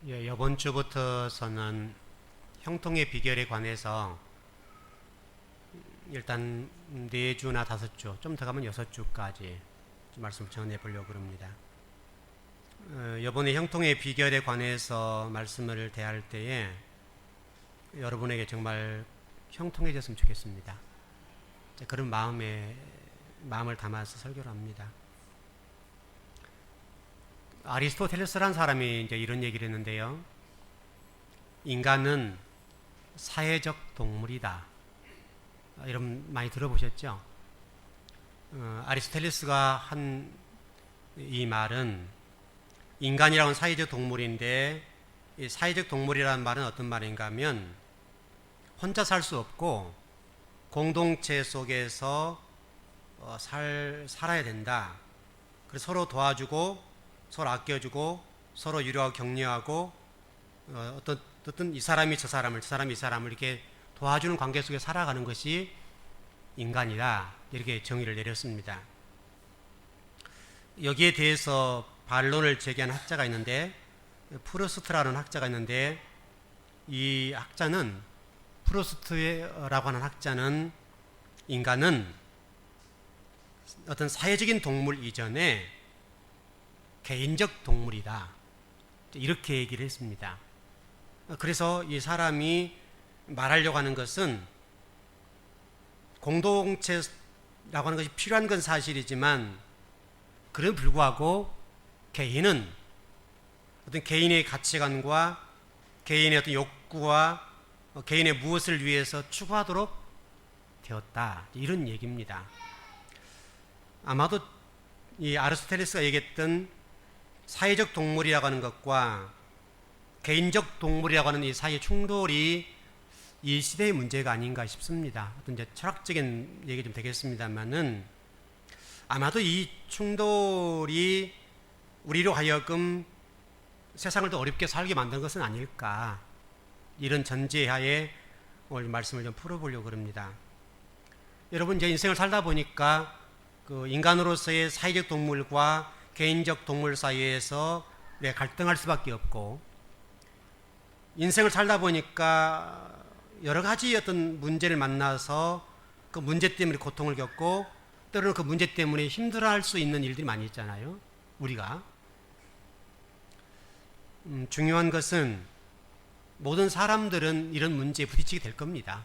예, 이번 주부터서는 형통의 비결에 관해서 일단 4주나 5주, 좀 더 가면 6주까지 말씀을 전해 보려고 합니다. 이번에 형통의 비결에 관해서 말씀을 대할 때에 여러분에게 정말 형통해졌으면 좋겠습니다. 그런 마음을 담아서 설교를 합니다. 아리스토텔레스라는 사람이 이제 이런 얘기를 했는데요. 인간은 사회적 동물이다. 이런 많이 들어보셨죠? 아리스토텔레스가 한 이 말은 인간이라는 사회적 동물인데, 이 사회적 동물이라는 말은 어떤 말인가 하면 혼자 살 수 없고 공동체 속에서 살아야 된다. 그래서 서로 도와주고 서로 아껴주고 서로 위로하고 격려하고 어떤 이 사람이 저 사람을 저 사람이 이 사람을 이렇게 도와주는 관계 속에 살아가는 것이 인간이다. 이렇게 정의를 내렸습니다. 여기에 대해서 반론을 제기한 학자가 있는데, 프루스트라는 학자가 있는데, 이 학자는, 프루스트라고 하는 학자는 인간은 어떤 사회적인 동물 이전에 개인적 동물이다. 이렇게 얘기를 했습니다. 그래서 이 사람이 말하려고 하는 것은 공동체라고 하는 것이 필요한 건 사실이지만, 그럼에도 불구하고 개인은 어떤 개인의 가치관과 개인의 어떤 욕구와 개인의 무엇을 위해서 추구하도록 되었다. 이런 얘기입니다. 아마도 이 아리스토텔레스가 얘기했던 사회적 동물이라고 하는 것과 개인적 동물이라고 하는 이 사이의 충돌이 이 시대의 문제가 아닌가 싶습니다. 어떤 이제 철학적인 얘기 좀 되겠습니다만은, 아마도 이 충돌이 우리로 하여금 세상을 더 어렵게 살게 만든 것은 아닐까, 이런 전제하에 오늘 말씀을 좀 풀어보려고 합니다. 여러분, 이제 인생을 살다 보니까 그 인간으로서의 사회적 동물과 개인적 동물 사이에서 갈등할 수밖에 없고, 인생을 살다 보니까 여러 가지 어떤 문제를 만나서 그 문제 때문에 고통을 겪고, 때로는 그 문제 때문에 힘들어할 수 있는 일들이 많이 있잖아요. 우리가 중요한 것은 모든 사람들은 이런 문제에 부딪히게 될 겁니다.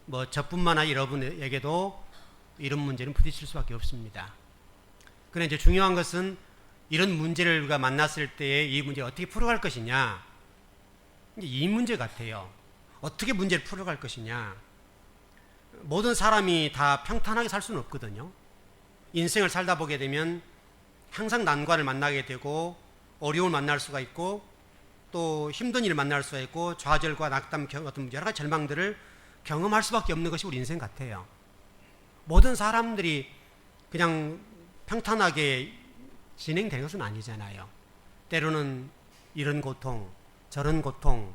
뭐 저뿐만 아니라 여러분에게도 이런 문제는 부딪힐 수밖에 없습니다. 그런데 이제 중요한 것은 이런 문제를 우리가 만났을 때에 이 문제를 어떻게 풀어갈 것이냐, 이 문제 같아요. 어떻게 문제를 풀어갈 것이냐. 모든 사람이 다 평탄하게 살 수는 없거든요. 인생을 살다 보게 되면 항상 난관을 만나게 되고 어려움을 만날 수가 있고 또 힘든 일을 만날 수가 있고 좌절과 낙담, 어떤 여러 가지 절망들을 경험할 수밖에 없는 것이 우리 인생 같아요. 모든 사람들이 그냥 평탄하게 진행된 것은 아니잖아요. 때로는 이런 고통, 저런 고통,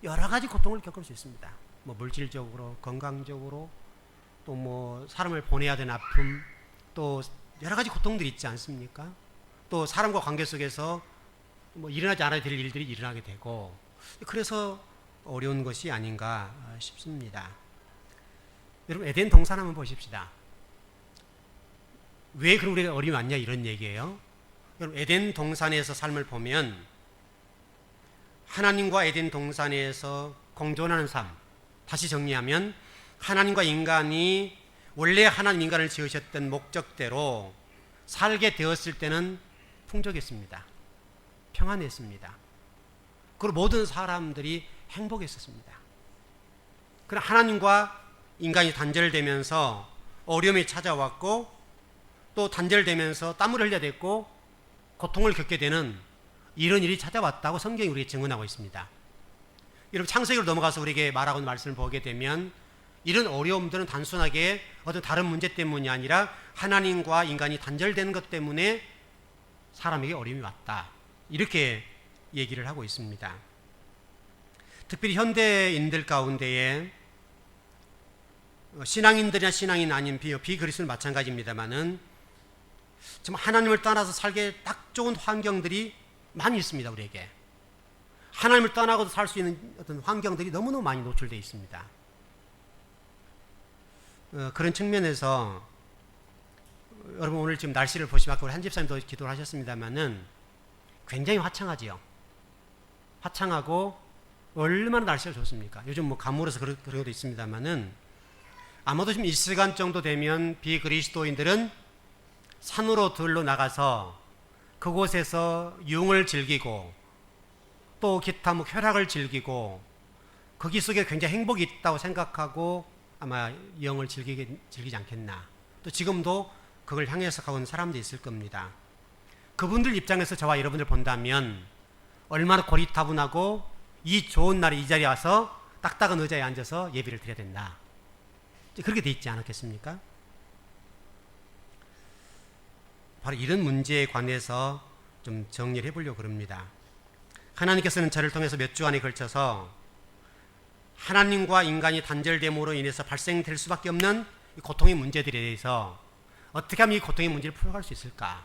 여러 가지 고통을 겪을 수 있습니다. 뭐 물질적으로, 건강적으로, 또 뭐 사람을 보내야 되는 아픔, 또 여러 가지 고통들이 있지 않습니까? 또 사람과 관계 속에서 뭐 일어나지 않아야 될 일들이 일어나게 되고, 그래서 어려운 것이 아닌가 싶습니다. 여러분, 에덴 동산 한번 보십시다. 왜 그럼 우리가 어려움이 왔냐, 이런 얘기예요. 여러분, 에덴 동산에서 삶을 보면 하나님과 에덴 동산에서 공존하는 삶, 다시 정리하면 하나님과 인간이 원래 하나님 인간을 지으셨던 목적대로 살게 되었을 때는 풍족했습니다. 평안했습니다. 그리고 모든 사람들이 행복했었습니다. 그러나 하나님과 인간이 단절되면서 어려움이 찾아왔고, 또 단절되면서 땀을 흘려야 됐고 고통을 겪게 되는 이런 일이 찾아왔다고 성경이 우리에게 증언하고 있습니다. 여러분, 창세기로 넘어가서 우리에게 말하고 있는 말씀을 보게 되면 이런 어려움들은 단순하게 어떤 다른 문제 때문이 아니라 하나님과 인간이 단절되는 것 때문에 사람에게 어려움이 왔다, 이렇게 얘기를 하고 있습니다. 특별히 현대인들 가운데에 신앙인들이나 신앙인 아닌 비그리스도는 마찬가지입니다만은 정말 하나님을 떠나서 살기에 딱 좋은 환경들이 많이 있습니다, 우리에게. 하나님을 떠나고도 살 수 있는 어떤 환경들이 너무너무 많이 노출되어 있습니다. 그런 측면에서 여러분 오늘 지금 날씨를 보시면 아까 우리 한 집사님도 기도를 하셨습니다만은 굉장히 화창하지요. 화창하고 얼마나 날씨가 좋습니까? 요즘 뭐 가물어서 그런 것도 있습니다만은 아마도 지금 이 시간 정도 되면 비그리스도인들은 산으로 들로 나가서 그곳에서 융을 즐기고 또 기타 뭐 쾌락을 즐기고 거기 속에 굉장히 행복이 있다고 생각하고 아마 영을 즐기지 않겠나. 또 지금도 그걸 향해서 가고 있는 사람들이 있을 겁니다. 그분들 입장에서 저와 여러분들 본다면 얼마나 고리타분하고 이 좋은 날에 이 자리에 와서 딱딱한 의자에 앉아서 예배를 드려야 된다. 그렇게 돼 있지 않았겠습니까? 바로 이런 문제에 관해서 좀 정리를 해보려고 합니다. 하나님께서는 저를 통해서 몇 주간에 걸쳐서 하나님과 인간이 단절됨으로 인해서 발생될 수밖에 없는 이 고통의 문제들에 대해서 어떻게 하면 이 고통의 문제를 풀어갈 수 있을까?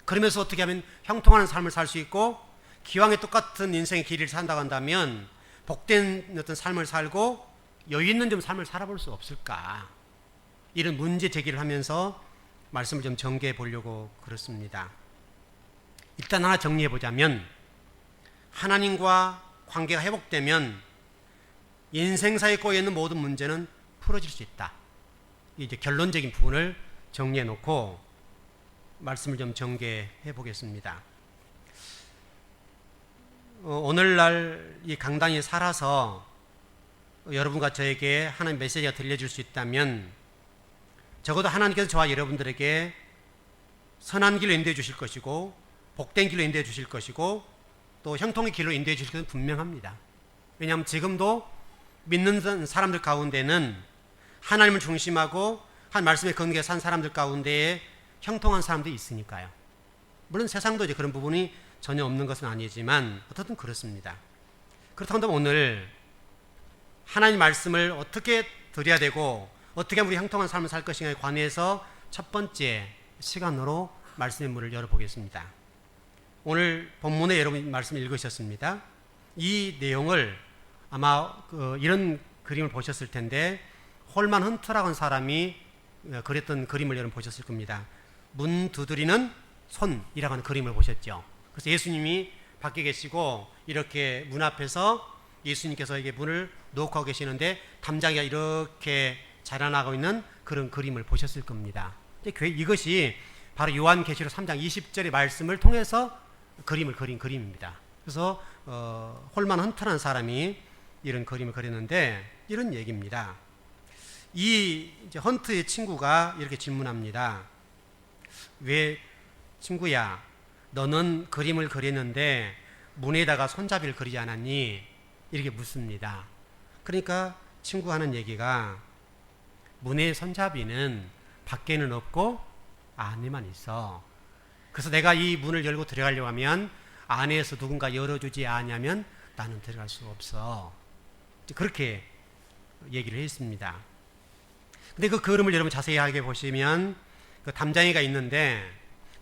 그러면서 어떻게 하면 형통하는 삶을 살 수 있고 기왕에 똑같은 인생의 길을 산다고 한다면 복된 어떤 삶을 살고 여유 있는 좀 삶을 살아볼 수 없을까? 이런 문제 제기를 하면서 말씀을 좀 전개해 보려고 그렇습니다. 일단 하나 정리해 보자면 하나님과 관계가 회복되면 인생사에 꼬여있는 모든 문제는 풀어질 수 있다. 이제 결론적인 부분을 정리해 놓고 말씀을 좀 전개해 보겠습니다. 오늘날 이 강단이 살아서 여러분과 저에게 하나님 메시지가 들려줄 수 있다면 적어도 하나님께서 저와 여러분들에게 선한 길로 인도해 주실 것이고 복된 길로 인도해 주실 것이고 또 형통의 길로 인도해 주실 것은 분명합니다. 왜냐하면 지금도 믿는 사람들 가운데는 하나님을 중심하고 한 말씀에 근거해 산 사람들 가운데에 형통한 사람들이 있으니까요. 물론 세상도 이제 그런 부분이 전혀 없는 것은 아니지만 어떻든 그렇습니다. 그렇다고 한다면 오늘 하나님 말씀을 어떻게 드려야 되고 어떻게 하면 우리 형통한 삶을 살 것인가에 관해서 첫 번째 시간으로 말씀의 문을 열어보겠습니다. 오늘 본문에 여러분 말씀 읽으셨습니다. 이 내용을 아마 이런 그림을 보셨을 텐데 홀만 헌트라고 하는 사람이 그렸던 그림을 여러분 보셨을 겁니다. 문 두드리는 손이라고 하는 그림을 보셨죠. 그래서 예수님이 밖에 계시고 이렇게 문 앞에서 예수님께서 이게 문을 놓고 계시는데 담장이가 이렇게 자라나고 있는 그런 그림을 보셨을 겁니다. 이것이 바로 요한계시록 3장 20절의 말씀을 통해서 그림을 그린 그림입니다. 그래서 홀만 헌트라는 사람이 이런 그림을 그렸는데 이런 얘기입니다. 이제 헌트의 친구가 이렇게 질문합니다. 왜 친구야, 너는 그림을 그렸는데 문에다가 손잡이를 그리지 않았니? 이렇게 묻습니다. 그러니까 친구 하는 얘기가 문의 손잡이는 밖에는 없고 안에만 있어. 그래서 내가 이 문을 열고 들어가려고 하면 안에서 누군가 열어주지 않으면 나는 들어갈 수 없어. 그렇게 얘기를 했습니다. 근데 그 그림을 여러분 자세하게 보시면 그 담장이가 있는데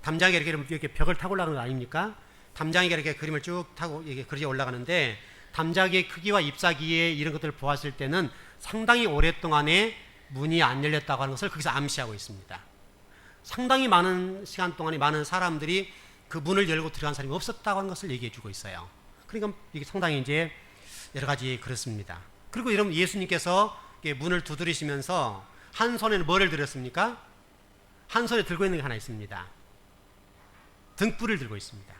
담장이가 이렇게 벽을 타고 올라가는 거 아닙니까? 담장이가 이렇게 그림을 쭉 타고 이렇게 그려져 올라가는데 담장이의 크기와 잎사귀의 이런 것들을 보았을 때는 상당히 오랫동안에 문이 안 열렸다고 하는 것을 거기서 암시하고 있습니다. 상당히 많은 시간 동안에 많은 사람들이 그 문을 열고 들어간 사람이 없었다고 하는 것을 얘기해 주고 있어요. 그러니까 이게 상당히 이제 여러 가지 그렇습니다. 그리고 여러분 예수님께서 문을 두드리시면서 한 손에는 뭐를 들었습니까? 한 손에 들고 있는 게 하나 있습니다. 등불을 들고 있습니다.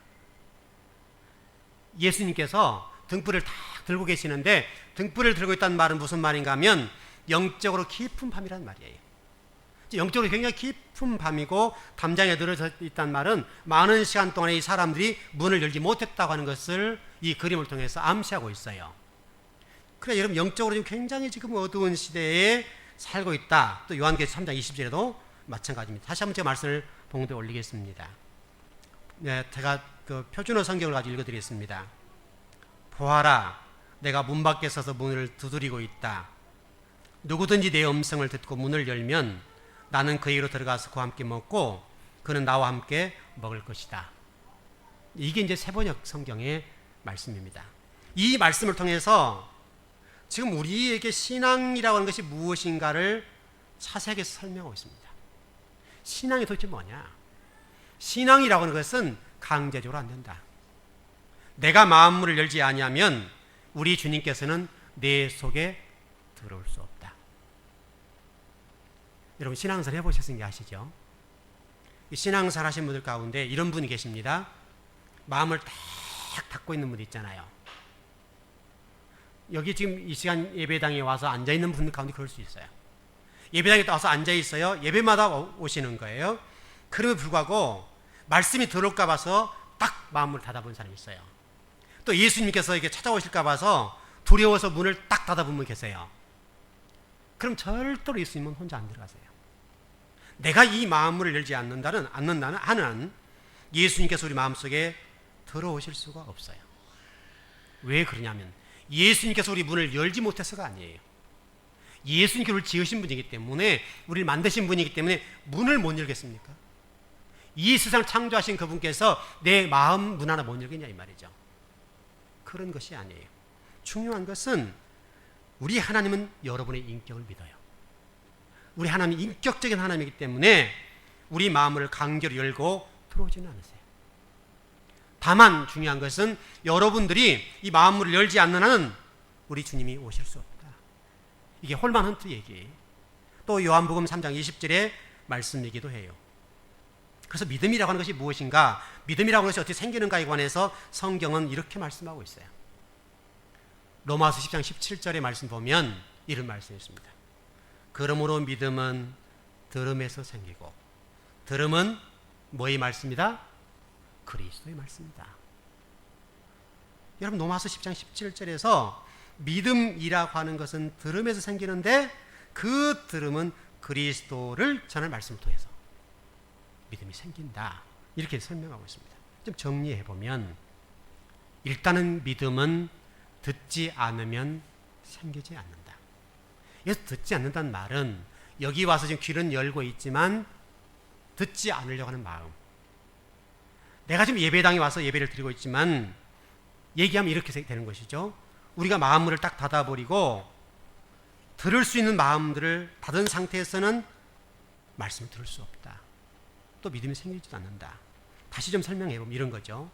예수님께서 등불을 딱 들고 계시는데 등불을 들고 있다는 말은 무슨 말인가 하면 영적으로 깊은 밤이라는 말이에요. 영적으로 굉장히 깊은 밤이고 담장에 늘어져 있다는 말은 많은 시간 동안에 이 사람들이 문을 열지 못했다고 하는 것을 이 그림을 통해서 암시하고 있어요. 그래 여러분 영적으로 지금 굉장히 지금 어두운 시대에 살고 있다. 또 요한계시록 3장 20절에도 마찬가지입니다. 다시 한번 제가 말씀을 봉독에 올리겠습니다. 네, 제가 그 표준어 성경을 가지고 읽어드리겠습니다. 보아라, 내가 문 밖에 서서 문을 두드리고 있다. 누구든지 내 음성을 듣고 문을 열면 나는 그에게로 들어가서 그와 함께 먹고 그는 나와 함께 먹을 것이다. 이게 이제 세번역 성경의 말씀입니다. 이 말씀을 통해서 지금 우리에게 신앙이라고 하는 것이 무엇인가를 자세하게 설명하고 있습니다. 신앙이 도대체 뭐냐? 신앙이라고 하는 것은 강제적으로 안 된다. 내가 마음문을 열지 아니하면 우리 주님께서는 내 속에 들어올 수 없다. 여러분 신앙생활 해보셨으니까 아시죠? 신앙생활 하신 분들 가운데 이런 분이 계십니다. 마음을 딱 닫고 있는 분이 있잖아요. 여기 지금 이 시간 예배당에 와서 앉아있는 분들 가운데 그럴 수 있어요. 예배당에 와서 앉아있어요. 예배마다 오시는 거예요. 그럼에도 불구하고 말씀이 들어올까 봐서 딱 마음을 닫아본 사람이 있어요. 또 예수님께서 이렇게 찾아오실까 봐서 두려워서 문을 딱 닫아본 분 계세요. 그럼 절대로 예수님은 혼자 안 들어가세요. 내가 이 마음을 열지 않는다는 하는 예수님께서 우리 마음속에 들어오실 수가 없어요. 왜 그러냐면 예수님께서 우리 문을 열지 못해서가 아니에요. 예수님께서 우리를 지으신 분이기 때문에, 우리를 만드신 분이기 때문에 문을 못 열겠습니까? 이 세상을 창조하신 그분께서 내 마음 문 하나 못 열겠냐 이 말이죠. 그런 것이 아니에요. 중요한 것은 우리 하나님은 여러분의 인격을 믿어요. 우리 하나님은 인격적인 하나님이기 때문에 우리 마음을 강제로 열고 들어오지는 않으세요. 다만 중요한 것은 여러분들이 이 마음을 열지 않는 한은 우리 주님이 오실 수 없다. 이게 홀만 헌트 얘기예요. 또 요한복음 3장 20절에 말씀 얘기도 해요. 그래서 믿음이라고 하는 것이 무엇인가, 믿음이라고 하는 것이 어떻게 생기는가에 관해서 성경은 이렇게 말씀하고 있어요. 로마서 10장 17절의 말씀 보면 이런 말씀이 있습니다. 그러므로 믿음은 들음에서 생기고, 들음은 뭐의 말씀이다? 그리스도의 말씀이다. 여러분 로마서 10장 17절에서 믿음이라고 하는 것은 들음에서 생기는데 그 들음은 그리스도를 전할 말씀을 통해서 믿음이 생긴다. 이렇게 설명하고 있습니다. 좀 정리해보면 일단은 믿음은 듣지 않으면 생기지 않는다. 여기서 듣지 않는다는 말은 여기 와서 지금 귀는 열고 있지만 듣지 않으려고 하는 마음. 내가 지금 예배당에 와서 예배를 드리고 있지만 얘기하면 이렇게 되는 것이죠. 우리가 마음문을 딱 닫아버리고 들을 수 있는 마음들을 닫은 상태에서는 말씀을 들을 수 없다. 또 믿음이 생기지도 않는다. 다시 좀 설명해보면 이런 거죠.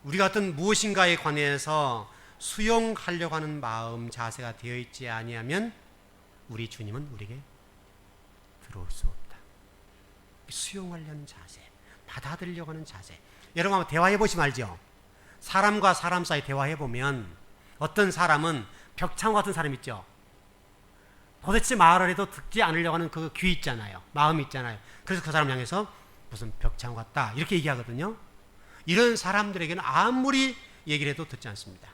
우리가 어떤 무엇인가에 관해서 수용하려고 하는 마음 자세가 되어 있지 아니하면 우리 주님은 우리에게 들어올 수 없다. 수용하려는 자세, 받아들이려고 하는 자세. 여러분 한번 대화해보시면 알죠? 사람과 사람 사이 대화해보면 어떤 사람은 벽창 같은 사람 있죠? 도대체 말을 해도 듣지 않으려고 하는 그 귀 있잖아요. 마음이 있잖아요. 그래서 그 사람 향해서 무슨 벽창 같다 이렇게 얘기하거든요. 이런 사람들에게는 아무리 얘기를 해도 듣지 않습니다.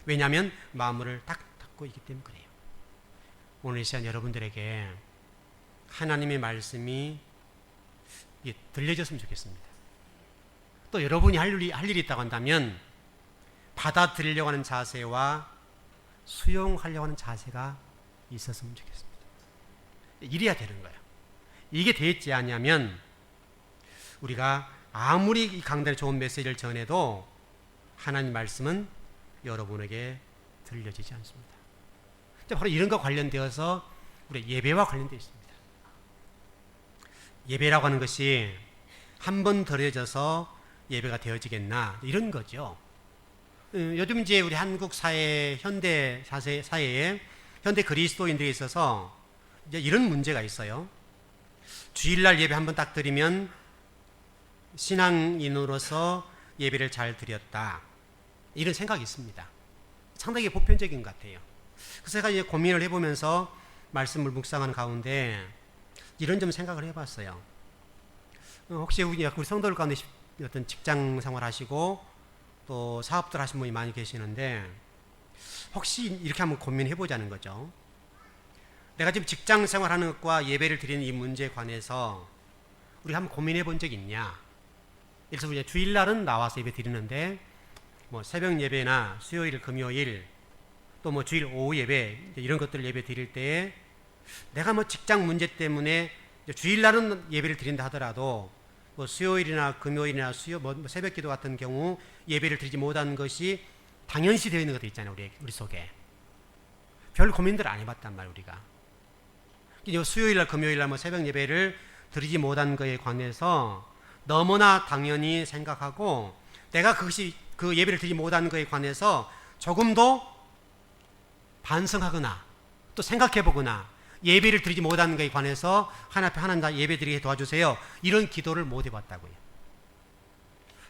왜냐하면 마음을 딱 닫고 있기 때문에 그래요. 오늘 이 시간 여러분들에게 하나님의 말씀이 들려졌으면 좋겠습니다. 또 여러분이 할 일이 있다고 한다면 받아들이려고 하는 자세와 수용하려고 하는 자세가 있었으면 좋겠습니다. 이래야 되는 거예요. 이게 되지 않냐면 우리가 아무리 이 강단에 좋은 메시지를 전해도 하나님 말씀은 여러분에게 들려지지 않습니다. 바로 이런 것 관련되어서 우리 예배와 관련되어 있습니다. 예배라고 하는 것이 한 번 드려져서 예배가 되어지겠나 이런 거죠. 요즘 이제 우리 한국 사회, 현대 사회에 현대 그리스도인들에 있어서 이제 이런 문제가 있어요. 주일날 예배 한 번 딱 드리면 신앙인으로서 예배를 잘 드렸다. 이런 생각이 있습니다. 상당히 보편적인 것 같아요. 그래서 제가 이제 고민을 해보면서 말씀을 묵상하는 가운데 이런 좀 생각을 해봤어요. 혹시 우리 성도들 가운데 어떤 직장 생활 하시고 또 사업들 하시는 분이 많이 계시는데 혹시 이렇게 한번 고민해보자는 거죠. 내가 지금 직장 생활하는 것과 예배를 드리는 이 문제에 관해서 우리가 한번 고민해본 적이 있냐. 그래서 우리 주일날은 나와서 예배 드리는데 뭐 새벽 예배나 수요일, 금요일 또 뭐 주일 오후 예배 이런 것들을 예배 드릴 때에 내가 뭐 직장 문제 때문에 주일날은 예배를 드린다 하더라도 뭐 수요일이나 금요일이나 뭐 새벽기도 같은 경우 예배를 드리지 못한 것이 당연시 되어 있는 것도 있잖아요. 우리 속에. 별 고민들 안 해봤단 말이에요. 우리가. 수요일날 금요일날 뭐 새벽 예배를 드리지 못한 것에 관해서 너무나 당연히 생각하고 내가 그것이 그 예배를 드리지 못한 것에 관해서 조금도 반성하거나 또 생각해보거나 예배를 드리지 못한 것에 관해서 하나님 앞에 하나님 나 예배 드리게 도와주세요. 이런 기도를 못 해봤다고요.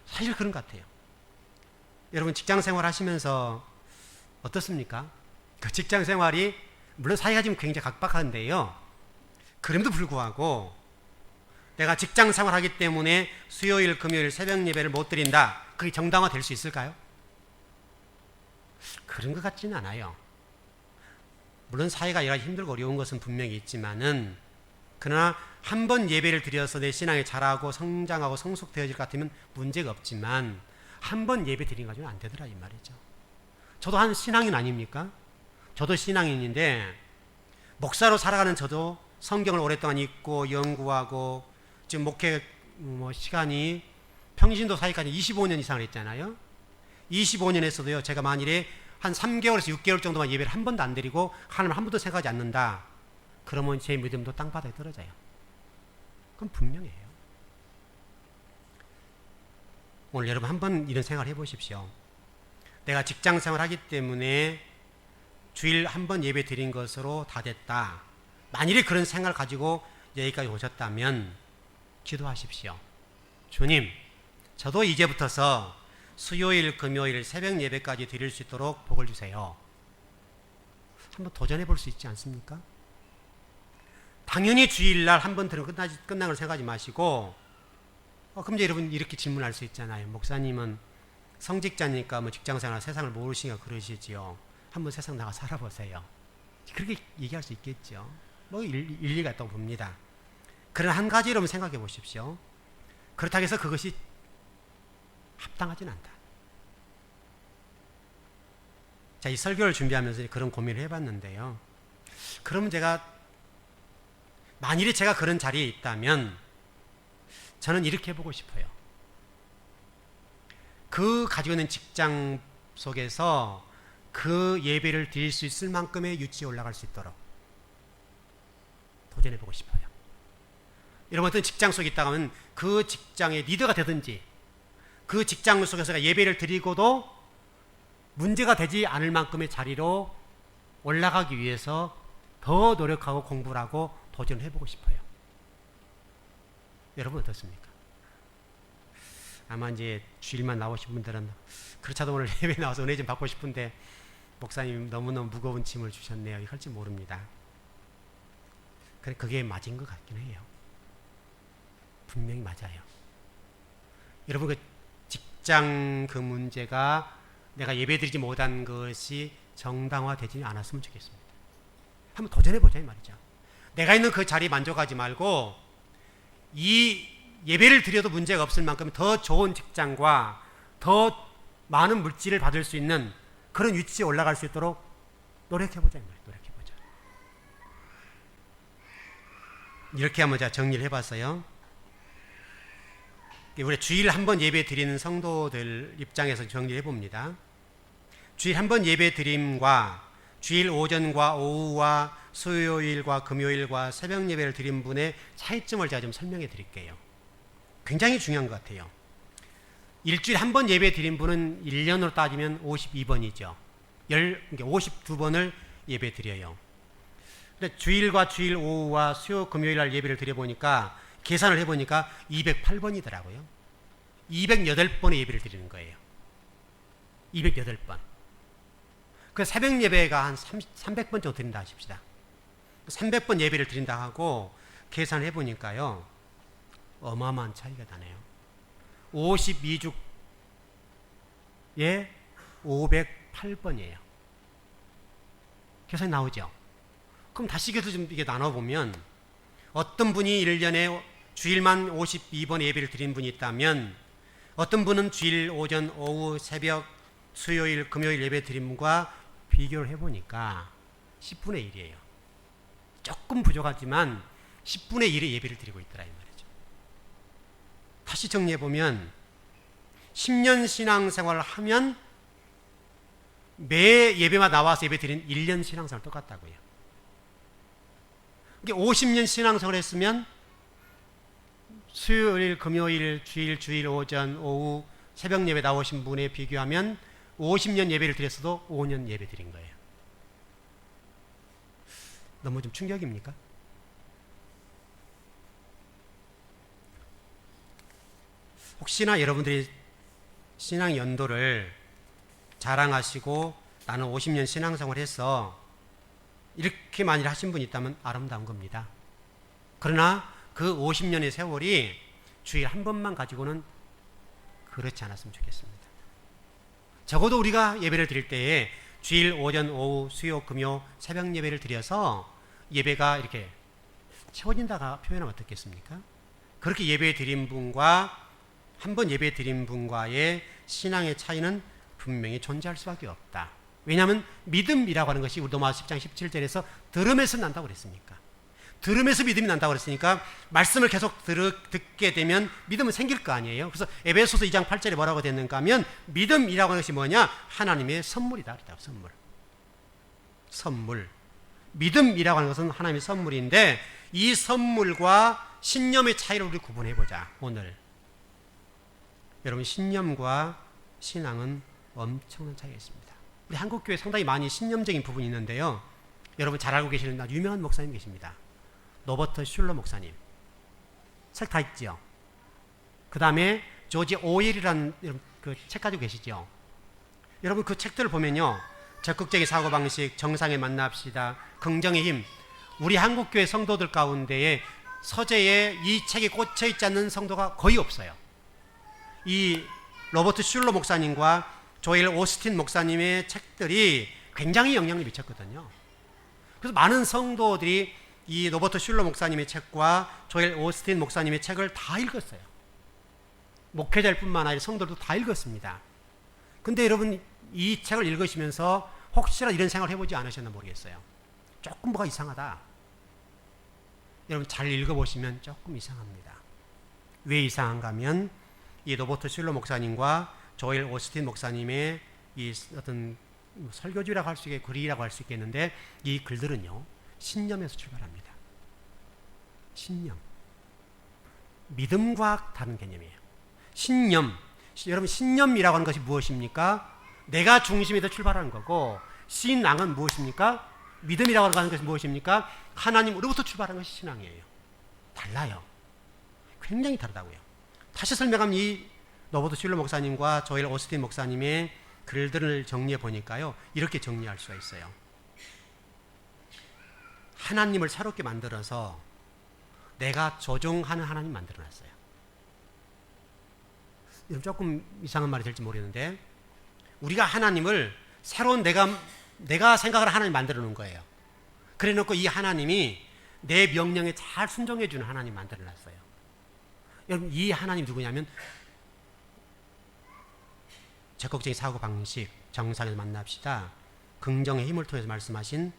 사실 그런 것 같아요. 여러분 직장 생활 하시면서 어떻습니까? 그 직장 생활이 물론 사회가 지금 굉장히 각박한데요. 그럼에도 불구하고 내가 직장 생활하기 때문에 수요일 금요일 새벽 예배를 못 드린다. 그게 정당화 될 수 있을까요? 그런 것 같지는 않아요. 물론 사회가 여러 가지 힘들고 어려운 것은 분명히 있지만은 그러나 한 번 예배를 드려서 내 신앙이 자라고 성장하고 성숙되어질 것 같으면 문제가 없지만 한 번 예배 드린 가지고는 안 되더라 이 말이죠. 저도 한 신앙인 아닙니까? 저도 신앙인인데 목사로 살아가는 저도 성경을 오랫동안 읽고 연구하고 지금 목회 시간이 평신도 사이까지 25년 이상을 했잖아요. 25년에서도요 제가 만일에 한 3개월에서 6개월 정도만 예배를 한 번도 안 드리고 하나님을 한 번도 생각하지 않는다. 그러면 제 믿음도 땅바닥에 떨어져요. 그건 분명해요. 오늘 여러분 한번 이런 생각을 해보십시오. 내가 직장 생활하기 때문에 주일 한 번 예배 드린 것으로 다 됐다. 만일에 그런 생각을 가지고 여기까지 오셨다면 기도하십시오. 주님, 저도 이제부터서 수요일, 금요일 새벽 예배까지 드릴 수 있도록 복을 주세요. 한번 도전해 볼 수 있지 않습니까? 당연히 주일날 한 번 들으면 끝난 걸 생각하지 마시고 그럼 이제 여러분 이렇게 질문할 수 있잖아요. 목사님은 성직자니까 뭐 직장생활 세상을 모르시니까 그러시지요. 한번 세상 나가 살아보세요. 그렇게 얘기할 수 있겠죠. 뭐 일리가 있다고 봅니다. 그러나 한 가지 여러분 생각해 보십시오. 그렇다고 해서 그것이 합당하진 않다. 자, 이 설교를 준비하면서 그런 고민을 해봤는데요. 그러면 만일에 제가 그런 자리에 있다면 저는 이렇게 해보고 싶어요. 그 가지고 있는 직장 속에서 그 예배를 드릴 수 있을 만큼의 유치에 올라갈 수 있도록 도전해보고 싶어요. 여러분 어떤 직장 속에 있다가 하면 그 직장의 리더가 되든지 그 직장 속에서 예배를 드리고도 문제가 되지 않을 만큼의 자리로 올라가기 위해서 더 노력하고 공부를 하고 도전을 해보고 싶어요. 여러분 어떻습니까? 아마 이제 주일만 나오신 분들은 그렇다도 오늘 예배 나와서 은혜 좀 받고 싶은데 목사님 너무너무 무거운 짐을 주셨네요. 할지 모릅니다. 그게 맞은 것 같긴 해요. 분명히 맞아요. 여러분 그 직장 그 문제가 내가 예배드리지 못한 것이 정당화되지 않았으면 좋겠습니다. 한번 도전해보자 이 말이죠. 내가 있는 그 자리에 만족하지 말고 이 예배를 드려도 문제가 없을 만큼 더 좋은 직장과 더 많은 물질을 받을 수 있는 그런 위치에 올라갈 수 있도록 노력해보자 이 말이에요. 노력해보자. 이렇게 한번 제가 정리를 해봤어요. 우리 주일 한 번 예배 드리는 성도들 입장에서 정리해 봅니다. 주일 한 번 예배 드림과 주일 오전과 오후와 수요일과 금요일과 새벽 예배를 드린 분의 차이점을 제가 좀 설명해 드릴게요. 굉장히 중요한 것 같아요. 일주일 한 번 예배 드린 분은 1년으로 따지면 52번이죠. 52번을 예배 드려요. 주일과 주일 오후와 수요 금요일 날 예배를 드려보니까 계산을 해보니까 208번이더라고요. 208번의 예배를 드리는 거예요. 208번. 그 새벽 예배가 한 300번 정도 드린다 하십시다. 300번 예배를 드린다 하고 계산을 해보니까요. 어마어마한 차이가 나네요. 52주에 508번이에요. 계산이 나오죠. 그럼 다시 좀 이게 나눠보면 어떤 분이 1년에 주일만 52번 예배를 드린 분이 있다면 어떤 분은 주일 오전 오후 새벽 수요일 금요일 예배 드린 분과 비교를 해보니까 10분의 1이에요. 조금 부족하지만 10분의 1의 예배를 드리고 있더라 이 말이죠. 다시 정리해보면 10년 신앙생활을 하면 매 예배마다 나와서 예배 드린 1년 신앙생활 똑같다고요. 이게 50년 신앙생활을 했으면 수요일, 금요일, 주일 오전, 오후 새벽 예배 나오신 분에 비교하면 50년 예배를 드렸어도 5년 예배 드린 거예요. 너무 좀 충격입니까? 혹시나 여러분들이 신앙 연도를 자랑하시고 나는 50년 신앙생활을 해서 이렇게 많이 하신 분이 있다면 아름다운 겁니다. 그러나 그 50년의 세월이 주일 한 번만 가지고는 그렇지 않았으면 좋겠습니다. 적어도 우리가 예배를 드릴 때에 주일 오전, 오후, 수요, 금요, 새벽 예배를 드려서 예배가 이렇게 채워진다가 표현하면 어떻겠습니까? 그렇게 예배 드린 분과 한 번 예배 드린 분과의 신앙의 차이는 분명히 존재할 수밖에 없다. 왜냐하면 믿음이라고 하는 것이 우리 로마서 10장 17절에서 들음에서 난다고 그랬으니까. 들음에서 믿음이 난다고 그랬으니까 말씀을 계속 듣게 되면 믿음은 생길 거 아니에요. 그래서 에베소서 2장 8절에 뭐라고 됐는가 하면 믿음이라고 하는 것이 뭐냐? 하나님의 선물이다. 선물. 믿음이라고 하는 것은 하나님의 선물인데 이 선물과 신념의 차이를 우리 구분해보자. 오늘 여러분, 신념과 신앙은 엄청난 차이가 있습니다. 우리 한국교회 상당히 많이 신념적인 부분이 있는데요. 여러분 잘 알고 계시는 아주 유명한 목사님 계십니다. 로버트 슐러 목사님. 책 다 있죠. 그 다음에 조지 오웰이라는 그 책 가지고 계시죠. 여러분 그 책들을 보면요, 적극적인 사고방식, 정상에 만납시다, 긍정의 힘, 우리 한국교회 성도들 가운데에 서재에 이 책이 꽂혀있지 않는 성도가 거의 없어요. 이 로버트 슐러 목사님과 조엘 오스틴 목사님의 책들이 굉장히 영향을 미쳤거든요. 그래서 많은 성도들이 이 로버트 슐러 목사님의 책과 조엘 오스틴 목사님의 책을 다 읽었어요. 목회자일 뿐만 아니라 성도들도 다 읽었습니다. 근데 여러분 이 책을 읽으시면서 혹시나 이런 생각을 해보지 않으셨나 모르겠어요. 조금 뭐가 이상하다. 여러분 잘 읽어보시면 조금 이상합니다. 왜 이상한가 하면 이 로버트 슐러 목사님과 조엘 오스틴 목사님의 이 어떤 설교지라고 할 수 있겠고 글이라고 할 수 있겠는데 이 글들은요, 신념에서 출발합니다. 신념. 믿음과 다른 개념이에요. 신념. 여러분 신념이라고 하는 것이 무엇입니까? 내가 중심에서 출발하는 거고, 신앙은 무엇입니까? 믿음이라고 하는 것이 무엇입니까? 하나님으로부터 출발하는 것이 신앙이에요. 달라요. 굉장히 다르다고요. 다시 설명하면 이 로버트 슐러 목사님과 조엘 오스틴 목사님의 글들을 정리해 보니까요, 이렇게 정리할 수가 있어요. 하나님을 새롭게 만들어서 내가 조종하는 하나님 만들어놨어요. 조금 이상한 말이 될지 모르겠는데, 우리가 하나님을 새로운 내가 생각을 하나님 만들어 놓은 거예요. 그래 놓고 이 하나님이 내 명령에 잘 순종해 주는 하나님 만들어 놨어요. 여러분 이 하나님 누구냐면 적극적인 사고방식, 정상에서 만납시다, 긍정의 힘을 통해서 말씀하신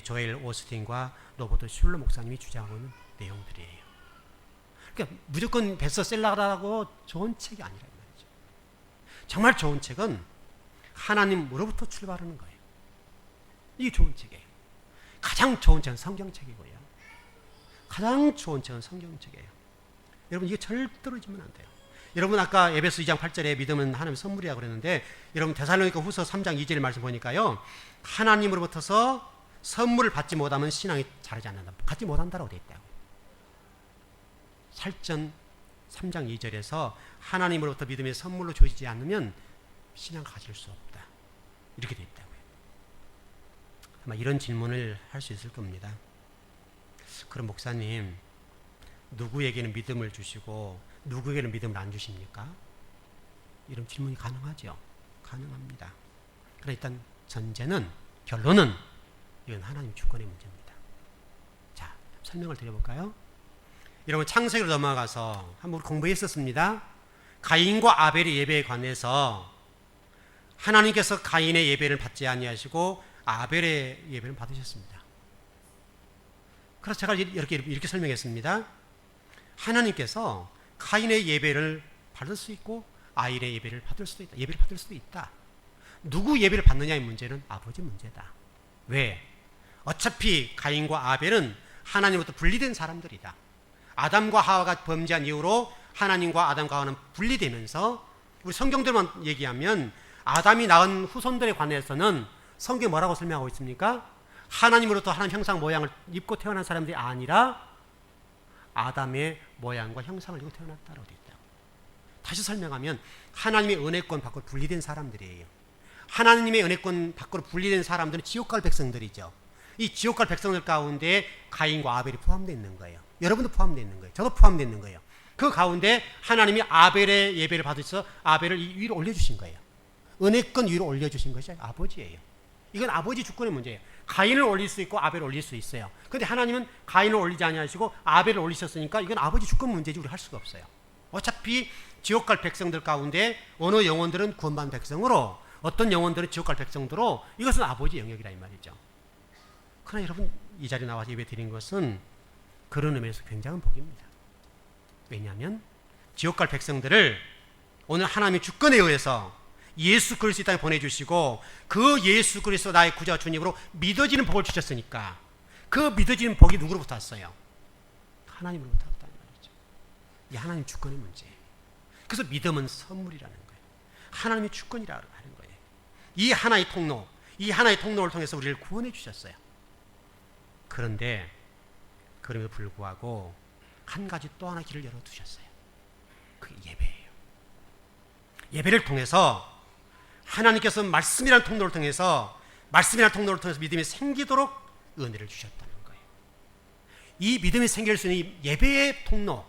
조엘 오스틴과 로버트 슐러 목사님이 주장하고 있는 내용들이에요. 그러니까 무조건 베스트셀러라고 좋은 책이 아니란 말이죠. 정말 좋은 책은 하나님으로부터 출발하는 거예요. 이게 좋은 책이에요. 가장 좋은 책은 성경책이고요. 가장 좋은 책은 성경책이에요. 여러분 이게 절대로 잊으면 안 돼요. 여러분 아까 에베소 2장 8절에 믿음은 하나님의 선물이라고 그랬는데, 여러분 데살로니가 후서 3장 2절 말씀 보니까요, 하나님으로부터서 선물을 받지 못하면 신앙이 자라지 않는다. 갖지 못한다라고 되어 있다고. 살전 3장 2절에서 하나님으로부터 믿음의 선물로 주어지지 않으면 신앙 가질 수 없다. 이렇게 되어 있다고요. 아마 이런 질문을 할 수 있을 겁니다. 그럼 목사님, 누구에게는 믿음을 주시고 누구에게는 믿음을 안 주십니까? 이런 질문이 가능하죠. 가능합니다. 그러나 일단 전제는, 결론은 이건 하나님 주권의 문제입니다. 자, 설명을 드려볼까요? 여러분 창세기로 넘어가서 한번 공부했었습니다. 가인과 아벨의 예배에 관해서 하나님께서 가인의 예배를 받지 아니하시고 아벨의 예배를 받으셨습니다. 그래서 제가 이렇게 설명했습니다. 하나님께서 가인의 예배를 받을 수 있고 아벨의 예배를 받을 수도 있다. 예배를 받을 수도 있다. 누구 예배를 받느냐의 문제는 아버지 문제다. 왜? 어차피 가인과 아벨은 하나님으로부터 분리된 사람들이다. 아담과 하와가 범죄한 이후로 하나님과 아담과 하와는 분리되면서 우리 성경대로만 얘기하면 아담이 낳은 후손들에 관해서는 성경이 뭐라고 설명하고 있습니까? 하나님으로부터 하나님 형상 모양을 입고 태어난 사람들이 아니라 아담의 모양과 형상을 입고 태어났다고 되어 있다. 다시 설명하면 하나님의 은혜권 밖으로 분리된 사람들이에요. 하나님의 은혜권 밖으로 분리된 사람들은 지옥 갈 백성들이죠. 이 지옥 갈 백성들 가운데 가인과 아벨이 포함되어 있는 거예요. 여러분도 포함되어 있는 거예요. 저도 포함되어 있는 거예요. 그 가운데 하나님이 아벨의 예배를 받으셔서 아벨을 위로 올려주신 거예요. 은혜권 위로 올려주신 것이 아버지예요. 이건 아버지 주권의 문제예요. 가인을 올릴 수 있고 아벨을 올릴 수 있어요. 그런데 하나님은 가인을 올리지 아니하시고 아벨을 올리셨으니까 이건 아버지 주권 문제지 우리 할 수가 없어요. 어차피 지옥 갈 백성들 가운데 어느 영혼들은 구원받은 백성으로 어떤 영혼들은 지옥 갈 백성들로 이것은 아버지 영역이라 이 말이죠. 그러나 여러분 이 자리에 나와서 예배 드린 것은 그런 의미에서 굉장한 복입니다. 왜냐하면 지옥 갈 백성들을 오늘 하나님의 주권에 의해서 예수 그리스도 이 땅에 보내주시고 그 예수 그리스도 나의 구주와 주님으로 믿어지는 복을 주셨으니까 그 믿어지는 복이 누구로부터 왔어요? 하나님으로부터 왔다는 말이죠. 이 하나님 주권의 문제예요. 그래서 믿음은 선물이라는 거예요. 하나님의 주권이라고 하는 거예요. 이 하나의 통로를 통해서 우리를 구원해 주셨어요. 그런데 그럼에도 불구하고 한 가지 또 하나 길을 열어두셨어요. 그게 예배예요. 예배를 통해서 하나님께서 말씀이라는 통로를 통해서 믿음이 생기도록 은혜를 주셨다는 거예요. 이 믿음이 생길 수 있는 이 예배의 통로,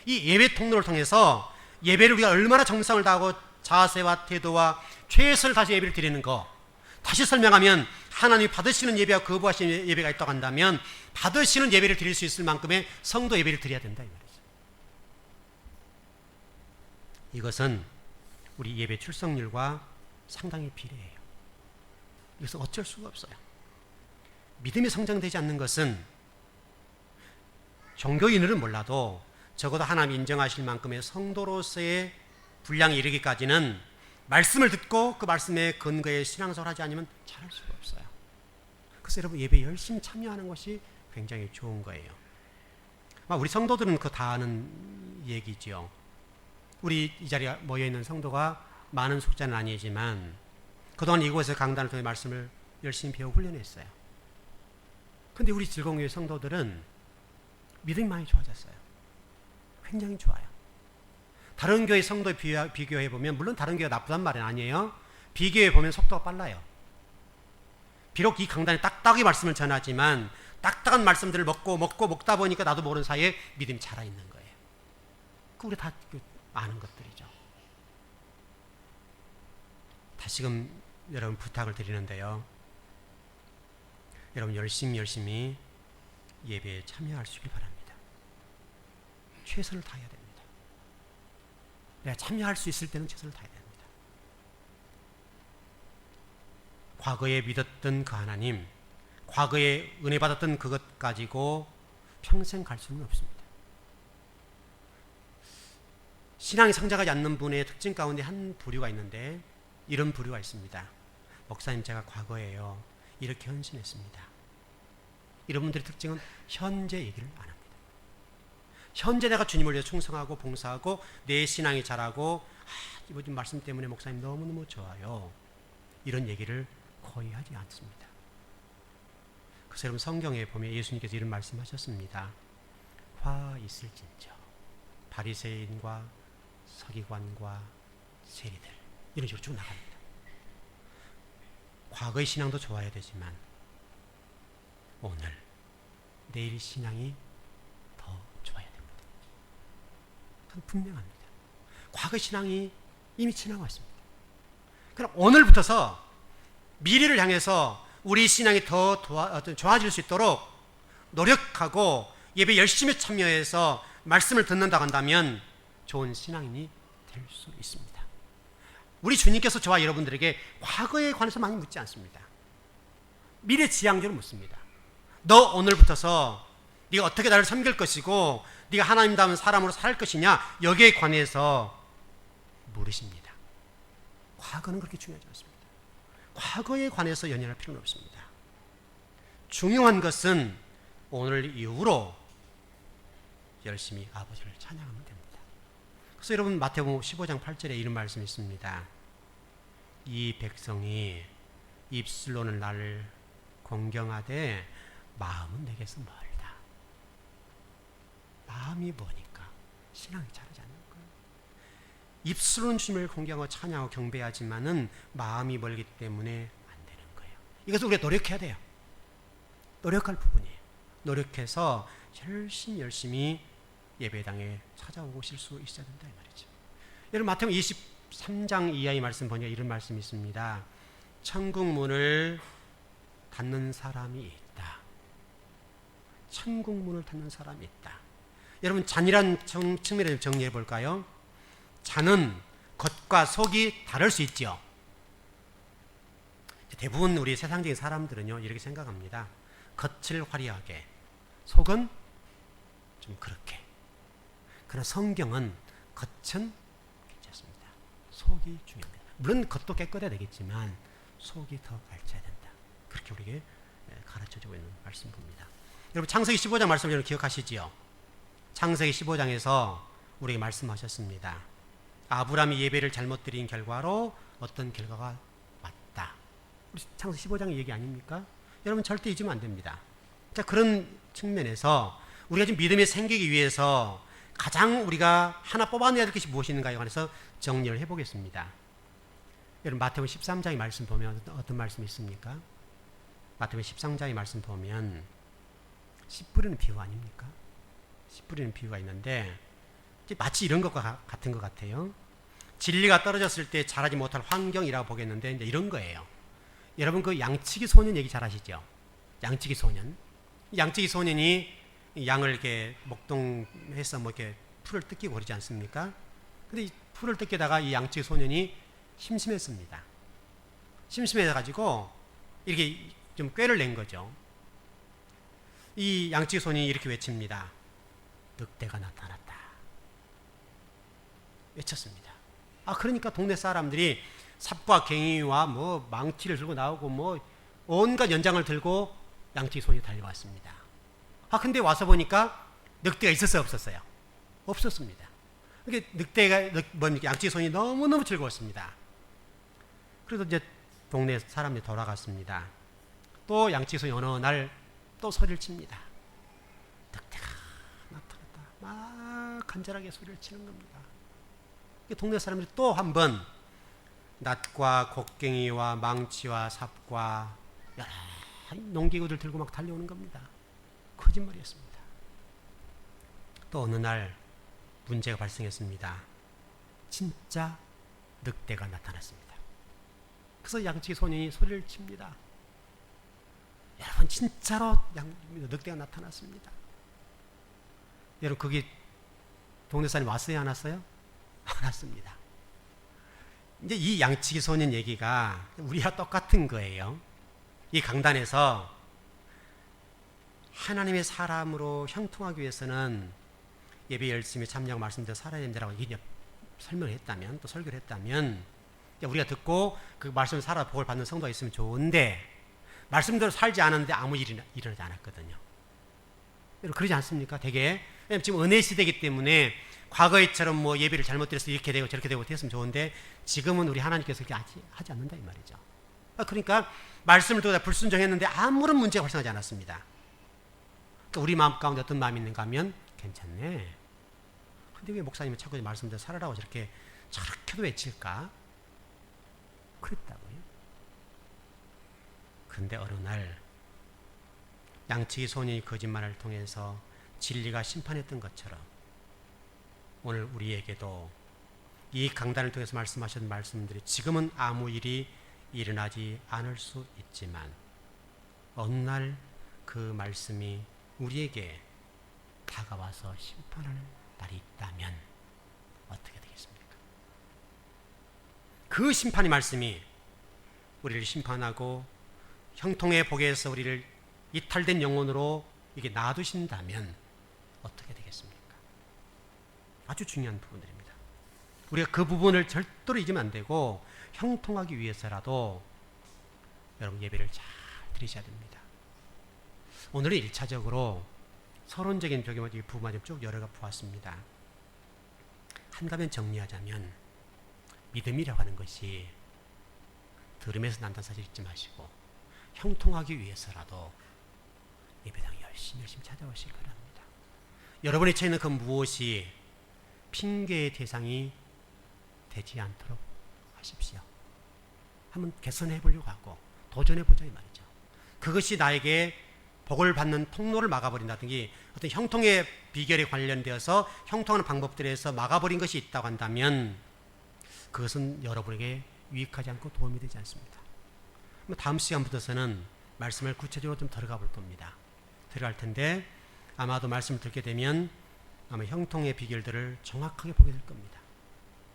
이 예배 통로를 통해서 예배를 우리가 얼마나 정성을 다하고 자세와 태도와 최선을 다해서 예배를 드리는 거, 다시 설명하면 하나님이 받으시는 예배와 거부하시는 예배가 있다고 한다면 받으시는 예배를 드릴 수 있을 만큼의 성도 예배를 드려야 된다 이 말이죠. 이것은 우리 예배 출석률과 상당히 비례해요. 이것은 어쩔 수가 없어요. 믿음이 성장되지 않는 것은 종교인들은 몰라도 적어도 하나님이 인정하실 만큼의 성도로서의 분량에 이르기까지는 말씀을 듣고 그 말씀에 근거해 신앙생활을 하지 않으면 잘할 수가 없어요. 그래서 여러분 예배에 열심히 참여하는 것이 굉장히 좋은 거예요. 우리 성도들은 그거 다 아는 얘기죠. 우리 이 자리에 모여있는 성도가 많은 숫자는 아니지만 그동안 이곳에서 강단을 통해 말씀을 열심히 배우고 훈련했어요. 그런데 우리 즐거운교회 성도들은 믿음이 많이 좋아졌어요. 굉장히 좋아요. 다른 교회 성도에 비교해보면 물론 다른 교회가 나쁘단 말은 아니에요. 비교해보면 속도가 빨라요. 비록 이 강단에 딱딱하게 말씀을 전하지만 딱딱한 말씀들을 먹다 보니까 나도 모르는 사이에 믿음이 자라있는 거예요. 그 우리 다 아는 것들이죠. 다시금 여러분 부탁을 드리는데요. 여러분 열심히 예배에 참여할 수 있길 바랍니다. 최선을 다해야 됩니다. 내가 참여할 수 있을 때는 최선을 다해야 됩니다. 과거에 믿었던 그 하나님, 과거에 은혜 받았던 그것 가지고 평생 갈 수는 없습니다. 신앙이 성장하지 않는 분의 특징 가운데 한 부류가 있는데 이런 부류가 있습니다. 목사님 제가 과거에요 이렇게 헌신했습니다. 이런 분들의 특징은 현재 얘기를 안 합니다. 현재 내가 주님을 위해 충성하고 봉사하고 내 신앙이 자라고 이번 말씀 때문에 목사님 너무너무 좋아요. 이런 얘기를 거의 하지 않습니다. 그래서 여러분 성경에 보면 예수님께서 이런 말씀하셨습니다. 화 있을진저 바리새인과 서기관과 세리들 이런 식으로 쭉 나갑니다. 과거의 신앙도 좋아야 되지만 오늘 내일 신앙이 더 좋아야 됩니다. 그건 분명합니다. 과거의 신앙이 이미 지나고 있습니다. 그럼 오늘부터서 미래를 향해서 우리 신앙이 더 좋아질 수 있도록 노력하고 예배 열심히 참여해서 말씀을 듣는다고 한다면 좋은 신앙인이 될 수 있습니다. 우리 주님께서 저와 여러분들에게 과거에 관해서 많이 묻지 않습니다. 미래 지향적으로 묻습니다. 너 오늘부터서 네가 어떻게 나를 섬길 것이고 네가 하나님다운 사람으로 살 것이냐 여기에 관해서 물으십니다. 과거는 그렇게 중요하지 않습니다. 과거에 관해서 연연할 필요는 없습니다. 중요한 것은 오늘 이후로 열심히 아버지를 찬양하면 됩니다. 그래서 여러분 마태복음 15장 8절에 이런 말씀이 있습니다. 이 백성이 입술로는 나를 공경하되 마음은 내게서 멀다. 마음이 뭐니까 신앙이 자라지 않는 거예요. 입술로는 주님을 공경하고 찬양하고 경배하지만은 마음이 멀기 때문에 안 되는 거예요. 이것을 우리가 노력해야 돼요. 노력할 부분이에요. 노력해서 열심히 예배당에 찾아오실 수 있어야 된다 이 말이죠. 여러분 마태복음 23장 이하의 말씀 보니까 이런 말씀이 있습니다. 천국 문을 닫는 사람이 있다. 천국 문을 닫는 사람이 있다. 여러분 잔이란 측면에서 정리해 볼까요? 잔은 겉과 속이 다를 수 있죠. 대부분 우리 세상적인 사람들은요 이렇게 생각합니다. 겉을 화려하게, 속은 좀 그렇게. 그러나 성경은 겉은 괜찮습니다. 속이 중요합니다. 물론 겉도 깨끗해야 되겠지만 속이 더 알차야 된다. 그렇게 우리에게 가르쳐주고 있는 말씀 봅니다. 여러분 창세기 15장 말씀 여러분 기억하시지요? 창세기 15장에서 우리에게 말씀하셨습니다. 아브라함이 예배를 잘못 드린 결과로 어떤 결과가 왔다. 우리 창세기 15장 얘기 아닙니까? 여러분 절대 잊으면 안 됩니다. 자, 그런 측면에서 우리가 지금 믿음이 생기기 위해서 가장 우리가 하나 뽑아내야 될 것이 무엇인가에 관해서 정리를 해보겠습니다. 여러분 마태복음 13장의 말씀 보면 어떤 말씀이 있습니까? 마태복음 13장의 말씀 보면 씨 뿌리는 비유 아닙니까? 씨 뿌리는 비유가 있는데 마치 이런 것과 같은 것 같아요. 진리가 떨어졌을 때 자라지 못할 환경이라고 보겠는데 이제 이런 거예요. 여러분 그 양치기 소년 얘기 잘 아시죠? 양치기 소년. 양치기 소년이 양을 이렇게 목동해서 뭐 이렇게 풀을 뜯기고 그러지 않습니까? 근데 이 풀을 뜯기다가 이 양치기 소년이 심심했습니다. 심심해가지고 이렇게 좀 꾀를 낸 거죠. 이 양치기 소년이 이렇게 외칩니다. 늑대가 나타났다. 외쳤습니다. 그러니까 동네 사람들이 삽과 갱이와 뭐 망치를 들고 나오고 뭐 온갖 연장을 들고 양치기 소년이 달려왔습니다. 근데 와서 보니까 늑대가 있었어요, 없었어요? 없었습니다. 그러니까 양치기 소년이 너무너무 즐거웠습니다. 그래서 이제 동네 사람들이 돌아갔습니다. 또 양치기 소년이 어느 날 또 소리를 칩니다. 늑대가 나타났다. 막 간절하게 소리를 치는 겁니다. 동네 사람들이 또 한 번 낫과 곡괭이와 망치와 삽과 여러 농기구들 들고 막 달려오는 겁니다. 거짓말이었습니다. 또 어느 날 문제가 발생했습니다. 진짜 늑대가 나타났습니다. 그래서 양치기 소년이 소리를 칩니다. 여러분 진짜로 늑대가 나타났습니다. 여러분 거기 동네 사람이 왔어요, 안 왔어요? 안 왔습니다. 이제 이 양치기 소년 얘기가 우리와 똑같은 거예요. 이 강단에서 하나님의 사람으로 형통하기 위해서는 예배 열심히 참여하고 말씀대로 살아야 된다고 설명을 했다면, 또 설교를 했다면 우리가 듣고 그 말씀을 살아 복을 받는 성도가 있으면 좋은데 말씀대로 살지 않았는데 아무 일이 일어나지 않았거든요. 여러분 그러지 않습니까? 되게 지금 은혜 시대이기 때문에 과거에처럼 뭐 예배를 잘못 드려서 이렇게 되고 저렇게 되고 됐으면 좋은데 지금은 우리 하나님께서 그렇게 하지 않는다 이 말이죠. 그러니까 말씀을 듣고 불순종했는데 아무런 문제가 발생하지 않았습니다. 그러니까 우리 마음 가운데 어떤 마음이 있는가 하면 괜찮네. 근데 왜 목사님은 자꾸 말씀대로 살아라고 저렇게도 외칠까? 그랬다고요. 근데 어느 날 양치기 소년이 거짓말을 통해서 진리가 심판했던 것처럼 오늘 우리에게도 이 강단을 통해서 말씀하신 말씀들이 지금은 아무 일이 일어나지 않을 수 있지만 어느 날 그 말씀이 우리에게 다가와서 심판할 날이 있다면 어떻게 되겠습니까? 그 심판의 말씀이 우리를 심판하고 형통의 복에서 우리를 이탈된 영혼으로 이게 놔두신다면 어떻게 되겠습니까? 아주 중요한 부분들입니다. 우리가 그 부분을 절대로 잊으면 안 되고 형통하기 위해서라도 여러분 예배를 잘 드리셔야 됩니다. 오늘은 1차적으로 서론적인 부분만 쭉 열어가 보았습니다. 한가면 정리하자면 믿음이라고 하는 것이 들음에서 난다는 사실 잊지 마시고 형통하기 위해서라도 예배당 열심히 찾아오시기 바랍니다. 여러분의 처해 있는 그 무엇이 핑계의 대상이 되지 않도록 하십시오. 한번 개선해 보려고 하고 도전해 보자 이 말이죠. 그것이 나에게 복을 받는 통로를 막아버린다든지 어떤 형통의 비결에 관련되어서 형통하는 방법들에서 막아버린 것이 있다고 한다면 그것은 여러분에게 유익하지 않고 도움이 되지 않습니다. 다음 시간부터서는 말씀을 구체적으로 좀 들어가 볼 겁니다. 들어갈 텐데 아마도 말씀을 듣게 되면 아마 형통의 비결들을 정확하게 보게 될 겁니다.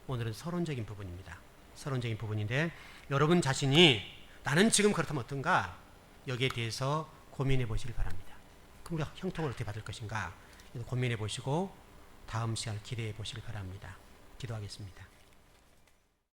오늘은 서론적인 부분입니다. 서론적인 부분인데 여러분 자신이 나는 지금 그렇다면 어떤가 여기에 대해서 고민해 보시길 바랍니다. 그럼 우리가 형통을 어떻게 받을 것인가 고민해 보시고 다음 시간을 기대해 보시길 바랍니다. 기도하겠습니다.